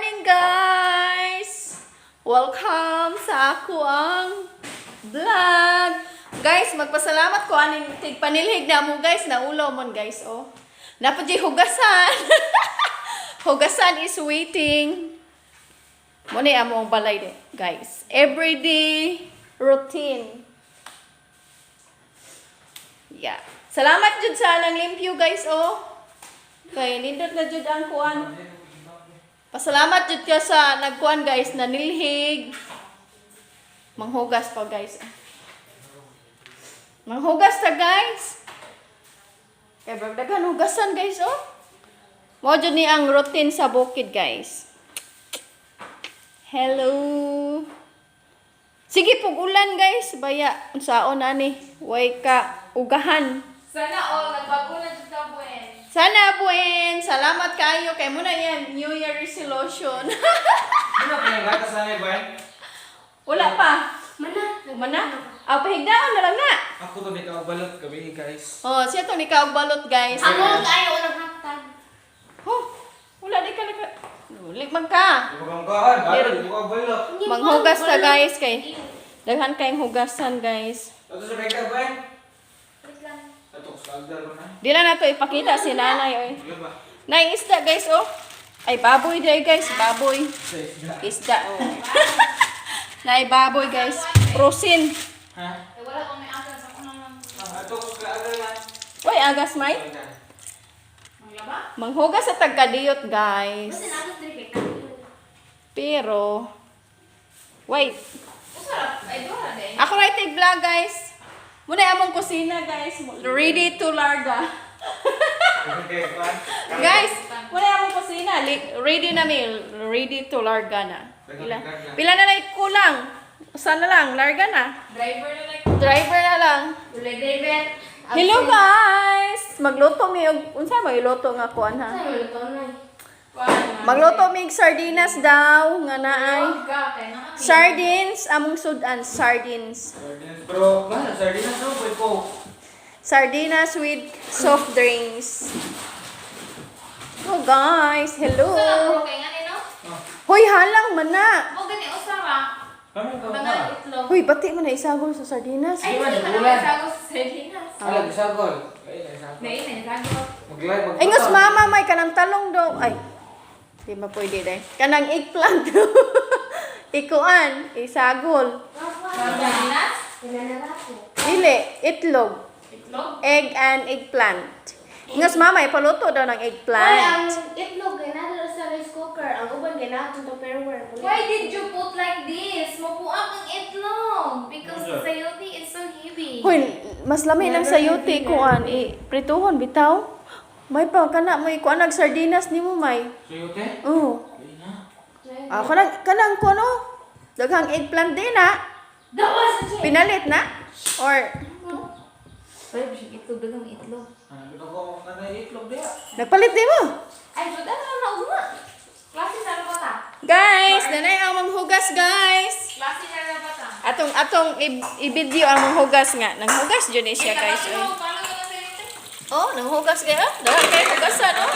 morning, guys! Welcome sa ako ang vlog. Guys, magpasalamat ko aning tigpanilhig na mo, guys. Naulaw mo, guys, oh. Napadjay hugasan. Hugasan is waiting. Muna amo ang balay, guys. Everyday routine. Yeah. Salamat jud sa nang limpyo, guys, oh. Kay nindot na jud ang kuan. Pasalamat jud ka sa nagkuan, guys, na nilhig. Manghugas pa, guys. Manghugas ta, guys. Kay daghan hugasan, guys, oh. Mo jud ni ang routine sa bukid, guys. Hello. Sige pug ulan, guys. Baya unsaon ani? Way ka ugahan. Sana all nagbago na jud ka buen. Sana buen. Salamat kayo kay mo na yan New Year resolution. Ano pa yung gatas na may buen? Wala pa. Mana? Pahigdaon na lang na. Ako to may kabalot gabi guys. Oh, siya to ni kaog balot, guys. Ako kayo unang hatag. Oh, wala di ka naka. Ligmag ka. Di ba kang kaan? Balo, di ba kabalot? Manghugas ta, guys, kay daghan kayong hugasan, guys. Ito sa may ka buen? Wait lang. Ito, sagdal ko na. Di na nato ipakita si nanay, oy. Yun ba? Nay isda, guys, oh. Ay baboy day, guys, baboy. Sa isda. Isda, oh. Nay baboy, guys. Prosin. Ha? Eh, wala ko may atas ako nang Ito, sagdal na. Oy, agas may. maglaba. Manghugas sa tagkadiyot, guys. Basta natos diri kay Pero wait. Usarap ay dora day. Ako na itig vlog, guys. Muna among kusina, guys. Ready to larga. Guys, muna among kusina. Ready na meal. Ready to larga na. Pila na lang kulang. Saan na lang? Larga na. Driver na like. Driver na lang. Ulay driver. Hello, guys. Magluto mi og unsa magluto nga kuan ha? Sa luto na. Magluto mig sardinas daw nga naay. Kay na. Sardines among sudan, sardines. Pero, mahal, sardinas no? Pwede po. Sardinas with soft drinks. Oh, guys. Hello. Usarap kay ngani no? Hoy, halang man na. Mo gani usara. Kami ka Bangal ba? itlog. Hoy, bati mo na isagol sa sardinas. Ay, Iwan, hindi man ulan. ako sagos sa sardinas. Alam, isagol. Ay, isagol. Dahil na sagos. Mag-live, mag-live. Ay, ngas mama, may kanang talong daw. Ay, di ba pwede dahil. Kanang eggplant. Ikuan, isagol. Sardinas? Dili, itlog. Itlog? Egg and eggplant. Ngas mama, ipaluto daw ng Ay, eggplant. ang itlog, ginadala sa rice cooker. Ang uban, ginadala sa tupperware. Why did you put like this? Mapuak ang itlog. Because the sayote is so heavy. Hoy, mas lami ng sayote kuan. Prituhon, bitaw. May pa, kana, may kuan nag sardinas ni mo, may. Sayote? Oo. Ay na. Kanang kuan, oh. Daghang eggplant din, ha? Dawas sa Pinalit na? Or, Pwede siya itlog, dagang itlog. Ano ko kanay itlog dia? nagpalit din mo? Ay, so dahil na uma. Klase na ba ta? Guys, nanay ang manghugas, guys. Klase na ba ta? Atong i-video ang manghugas nga. Nanghugas dyan siya, guys. Paano ka na sayote? Oh, nanghugas kaya. Dahan kayo hugasan, oh.